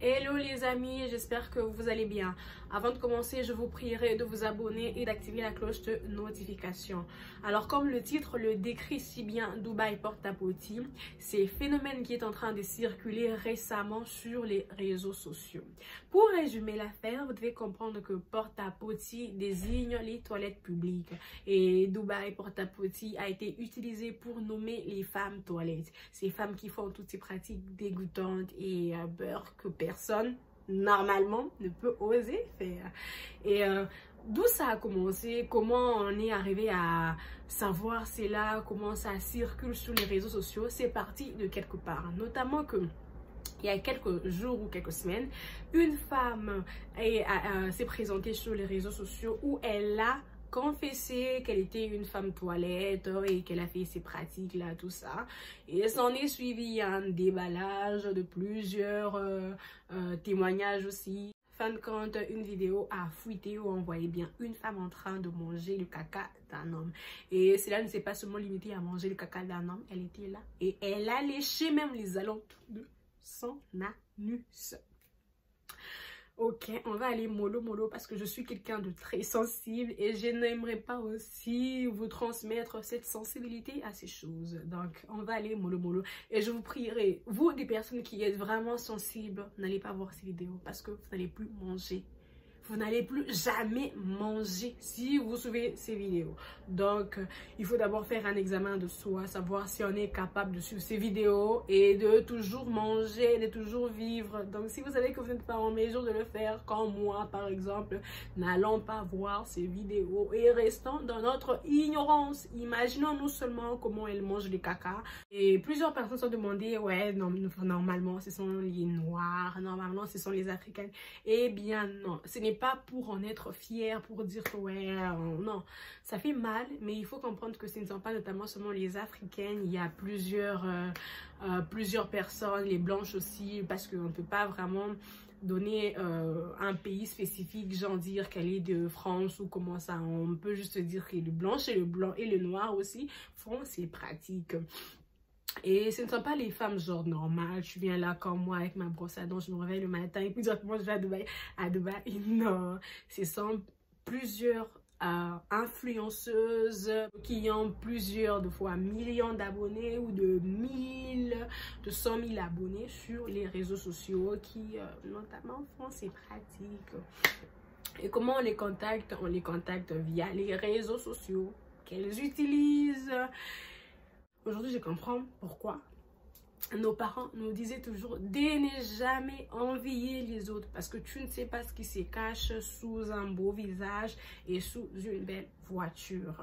Hello les amis, j'espère que vous allez bien. Avant de commencer, je vous prierai de vous abonner et d'activer la cloche de notification. Alors comme le titre le décrit si bien, Dubaï porte-à-potty, c'est un phénomène qui est en train de circuler récemment sur les réseaux sociaux. Pour résumer l'affaire, vous devez comprendre que porte-à-potty désigne les toilettes publiques. Et Dubaï porte-à-potty a été utilisé pour nommer les femmes toilettes. Ces femmes qui font toutes ces pratiques dégoûtantes et beurre que personne normalement ne peut oser faire. Et d'où ça a commencé, comment on est arrivé à savoir cela, comment ça circule sur les réseaux sociaux, c'est parti de quelque part. Notamment que il y a quelques jours ou quelques semaines, une femme s'est présentée sur les réseaux sociaux où elle a confessé qu'elle était une femme toilette et qu'elle a fait ses pratiques là, tout ça. Et s'en est suivi un déballage de plusieurs témoignages aussi. Fin de compte, une vidéo a fuité où on voyait bien une femme en train de manger le caca d'un homme. Et cela ne s'est pas seulement limité à manger le caca d'un homme, elle était là et elle a léché même les alentours de son anus. Ok, on va aller mollo parce que je suis quelqu'un de très sensible et je n'aimerais pas aussi vous transmettre cette sensibilité à ces choses. Donc, on va aller mollo et je vous prierai, vous des personnes qui êtes vraiment sensibles, n'allez pas voir ces vidéos parce que vous n'allez plus manger. Vous n'allez plus jamais manger si vous suivez ces vidéos. Donc, il faut d'abord faire un examen de soi, savoir si on est capable de suivre ces vidéos et de toujours manger, de toujours vivre. Donc, si vous savez que vous n'êtes pas en mesure de le faire, comme moi, par exemple, n'allons pas voir ces vidéos et restons dans notre ignorance. Imaginons-nous seulement comment elle mange le caca. Et plusieurs personnes se sont demandé, ouais, non, normalement, ce sont les Noirs, normalement, ce sont les Africaines. Eh bien, non, ce n'est pas pour en être fier, pour dire que ouais, non, ça fait mal, mais il faut comprendre que ce ne sont pas notamment seulement les Africaines, il y a plusieurs personnes, les blanches aussi, parce qu'on ne peut pas vraiment donner un pays spécifique, genre dire qu'elle est de France ou comment ça, on peut juste dire que les blanches et le blanc et le noir aussi font ces pratiques. Et ce ne sont pas les femmes genre normales, je viens là comme moi avec ma brosse à dents, je me réveille le matin et puis directement je vais à Dubaï. Non, ce sont plusieurs influenceuses qui ont plusieurs de fois millions d'abonnés ou de 100 000 abonnés sur les réseaux sociaux qui notamment font ces pratiques. Et comment on les contacte? On les contacte via les réseaux sociaux qu'elles utilisent. Aujourd'hui, je comprends pourquoi nos parents nous disaient toujours de ne jamais envier les autres parce que tu ne sais pas ce qui se cache sous un beau visage et sous une belle voiture.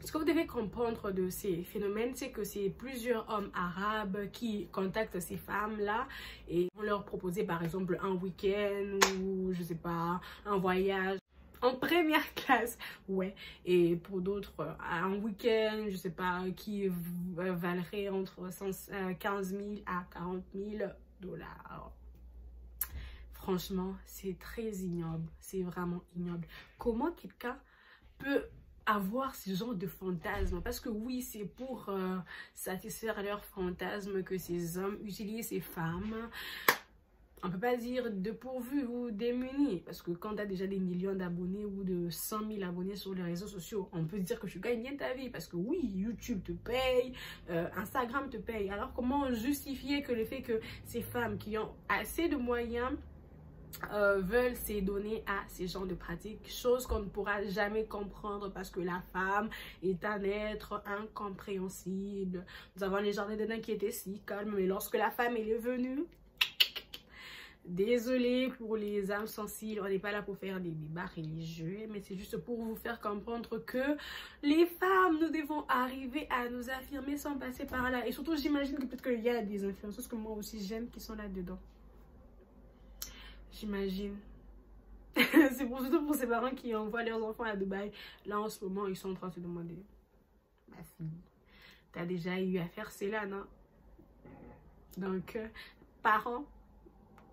Ce que vous devez comprendre de ces phénomènes, c'est que c'est plusieurs hommes arabes qui contactent ces femmes-là et on leur proposait par exemple un week-end ou je sais pas, un voyage en première classe, ouais, et pour d'autres, un week-end, je sais pas, qui valerait entre 15 000 à 40 000 $. Franchement, c'est très ignoble, c'est vraiment ignoble. Comment quelqu'un peut avoir ce genre de fantasme? Parce que oui, c'est pour satisfaire leurs fantasmes que ces hommes utilisent ces femmes. On ne peut pas dire dépourvu ou démuni parce que quand tu as déjà des millions d'abonnés ou de 100 000 abonnés sur les réseaux sociaux, on peut se dire que tu gagnes bien ta vie parce que oui, YouTube te paye, Instagram te paye. Alors comment justifier que le fait que ces femmes qui ont assez de moyens veulent se donner à ces genres de pratiques, chose qu'on ne pourra jamais comprendre parce que la femme est un être incompréhensible. Nous avons les jardins d'Éden qui étaient si calmes, mais lorsque la femme elle est venue, désolée pour les âmes sensibles, on n'est pas là pour faire des débats religieux, mais c'est juste pour vous faire comprendre que les femmes, nous devons arriver à nous affirmer sans passer par là. Et surtout, j'imagine que peut-être qu'il y a des influenceuses que moi aussi j'aime qui sont là-dedans. J'imagine. C'est surtout pour ces parents qui envoient leurs enfants à Dubaï. Là, en ce moment, ils sont en train de se demander, ma fille, t'as déjà eu à faire cela, non? Donc, parents,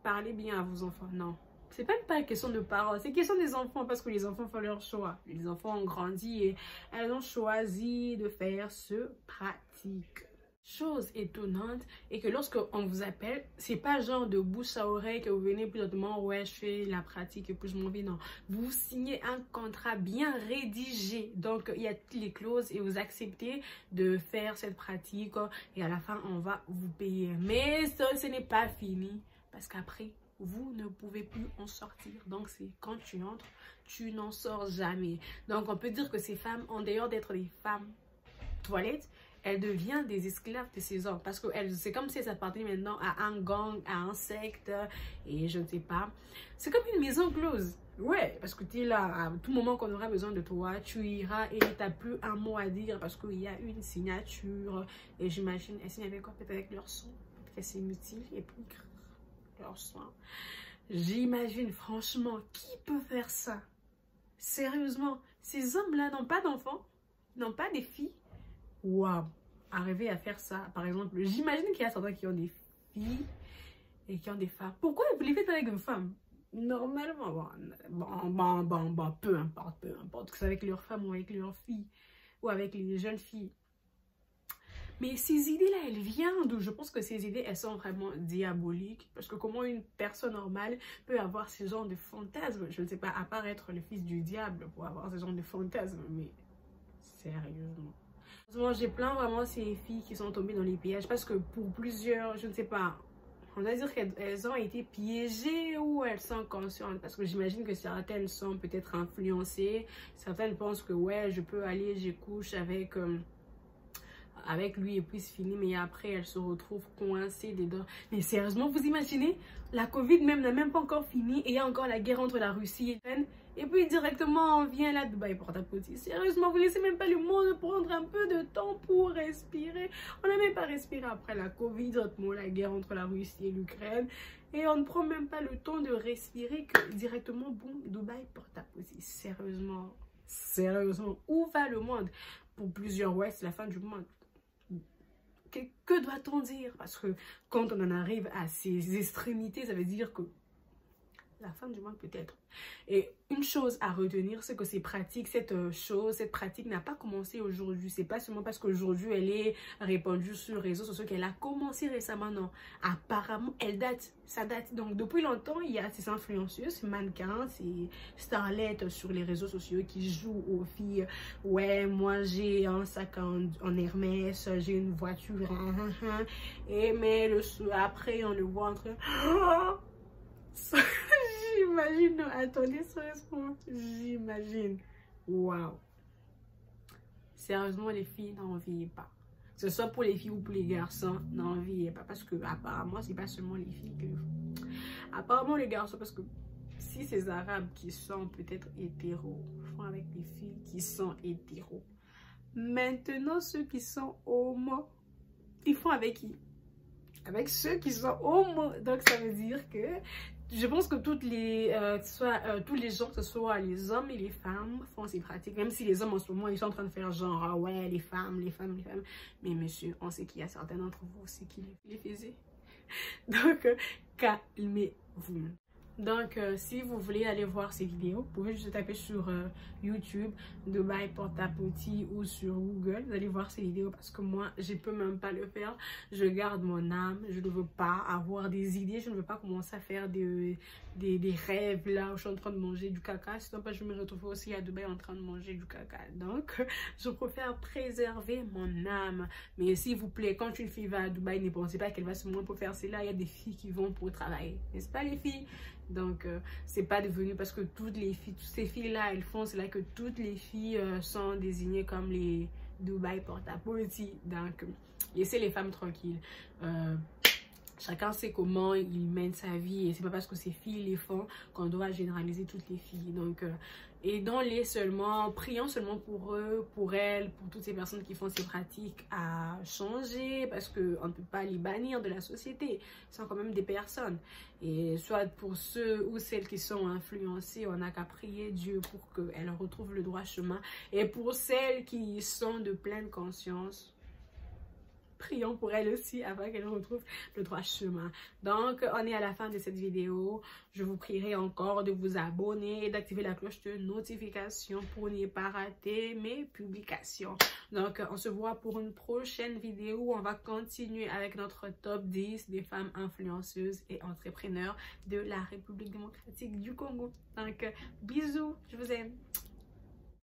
parlez bien à vos enfants. Non, c'est même pas une question de parents, c'est une question des enfants parce que les enfants font leur choix. Les enfants ont grandi et elles ont choisi de faire ce pratique. Chose étonnante et que lorsque on vous appelle, c'est pas genre de bouche à oreille que vous venez plus autrement, ouais je fais la pratique et puis je m'en vais, non, vous signez un contrat bien rédigé, donc il y a toutes les clauses et vous acceptez de faire cette pratique et à la fin on va vous payer, mais ça ce n'est pas fini parce qu'après vous ne pouvez plus en sortir, donc c'est quand tu entres tu n'en sors jamais. Donc on peut dire que ces femmes, en dehors d'être des femmes toilettes, elle devient des esclaves de ces hommes parce que c'est comme si elle s'appartenait maintenant à un gang, à un secte et je ne sais pas. C'est comme une maison close. Ouais, parce que tu es là, à tout moment qu'on aura besoin de toi, tu iras et tu n'as plus un mot à dire parce qu'il y a une signature. Et j'imagine, elle signe avec quoi? Peut-être avec leur sang. Peut-être qu'elle s'est mutile et puis leur sang. J'imagine, franchement, qui peut faire ça? Sérieusement, ces hommes-là n'ont pas d'enfants, n'ont pas des filles. Waouh, arriver à faire ça, par exemple, j'imagine qu'il y a certains qui ont des filles et qui ont des femmes. Pourquoi vous les faites avec une femme? Normalement, peu importe, que c'est avec leurs femmes ou avec leurs filles ou avec les jeunes filles. Mais ces idées-là, elles viennent d'où? Je pense que ces idées, elles sont vraiment diaboliques. Parce que comment une personne normale peut avoir ce genre de fantasmes? Je ne sais pas, à part être le fils du diable pour avoir ce genre de fantasmes, mais sérieusement. J'ai plein vraiment ces filles qui sont tombées dans les pièges parce que pour plusieurs, je ne sais pas, on va dire qu'elles ont été piégées ou elles sont conscientes parce que j'imagine que certaines sont peut-être influencées, certaines pensent que ouais je peux aller, je couche avec lui et puis c'est fini, mais après elles se retrouvent coincées dedans. Mais sérieusement, vous imaginez, la Covid même n'a même pas encore fini et il y a encore la guerre entre la Russie et l'Ukraine. Et puis directement on vient là, Dubaï Port-à-Petit. Sérieusement, vous laissez même pas le monde prendre un peu de temps pour respirer. On n'a même pas respiré après la Covid, la guerre entre la Russie et l'Ukraine. Et on ne prend même pas le temps de respirer que directement, boum, Dubaï Port-à-Petit. Sérieusement, où va le monde? Pour plusieurs, ouais, c'est la fin du monde. Que doit-on dire? Parce que quand on en arrive à ces extrémités, ça veut dire que la fin du monde peut-être. Et une chose à retenir, c'est que ces pratiques, cette pratique n'a pas commencé aujourd'hui. C'est pas seulement parce qu'aujourd'hui elle est répandue sur les réseaux sociaux qu'elle a commencé récemment, non. Apparemment, ça date. Donc depuis longtemps, il y a ces influenceuses, ces mannequins, ces starlettes sur les réseaux sociaux qui jouent aux filles. Ouais, moi j'ai un sac en Hermès, j'ai une voiture, et mais après on le voit entre... J'imagine, attendez, sérieusement, j'imagine. Waouh. Sérieusement, les filles, n'enviez pas. Que ce soit pour les filles ou pour les garçons, n'enviez pas. Parce que apparemment, c'est pas seulement les filles que le font. Apparemment, les garçons, parce que si ces arabes qui sont peut-être hétéros font avec des filles qui sont hétéros, maintenant ceux qui sont homo, ils font avec qui? Avec ceux qui sont homo. Donc ça veut dire que je pense que tous les gens, que ce soit les hommes et les femmes, font ces pratiques. Même si les hommes en ce moment, ils sont en train de faire genre, ah ouais, les femmes. Mais monsieur, on sait qu'il y a certains d'entre vous aussi qui les faisaient. Donc, calmez-vous. Donc, si vous voulez aller voir ces vidéos, vous pouvez juste taper sur YouTube, Dubaï Port-à-Petit ou sur Google. Vous allez voir ces vidéos parce que moi, je ne peux même pas le faire. Je garde mon âme. Je ne veux pas avoir des idées. Je ne veux pas commencer à faire des rêves là où je suis en train de manger du caca. Sinon, je vais me retrouver aussi à Dubaï en train de manger du caca. Donc, je préfère préserver mon âme. Mais s'il vous plaît, quand une fille va à Dubaï, ne pensez pas qu'elle va seulement pour faire cela. Il y a des filles qui vont pour travailler. N'est-ce pas les filles? Donc c'est pas devenu parce que toutes ces filles là elles font, c'est là que toutes les filles sont désignées comme les Dubaï Port-à-Petit. Donc laissez les femmes tranquilles. Chacun sait comment il mène sa vie et c'est pas parce que ces filles les font qu'on doit généraliser toutes les filles. Donc aidons-les seulement, prions seulement pour eux, pour elles, pour toutes ces personnes qui font ces pratiques à changer parce qu'on ne peut pas les bannir de la société. Ce sont quand même des personnes. Et soit pour ceux ou celles qui sont influencées, on n'a qu'à prier Dieu pour qu'elles retrouvent le droit chemin. Et pour celles qui sont de pleine conscience, prions pour elle aussi afin qu'elle retrouve le droit chemin. Donc, on est à la fin de cette vidéo. Je vous prierai encore de vous abonner et d'activer la cloche de notification pour ne pas rater mes publications. Donc, on se voit pour une prochaine vidéo où on va continuer avec notre top 10 des femmes influenceuses et entrepreneurs de la République démocratique du Congo. Donc, bisous, je vous aime.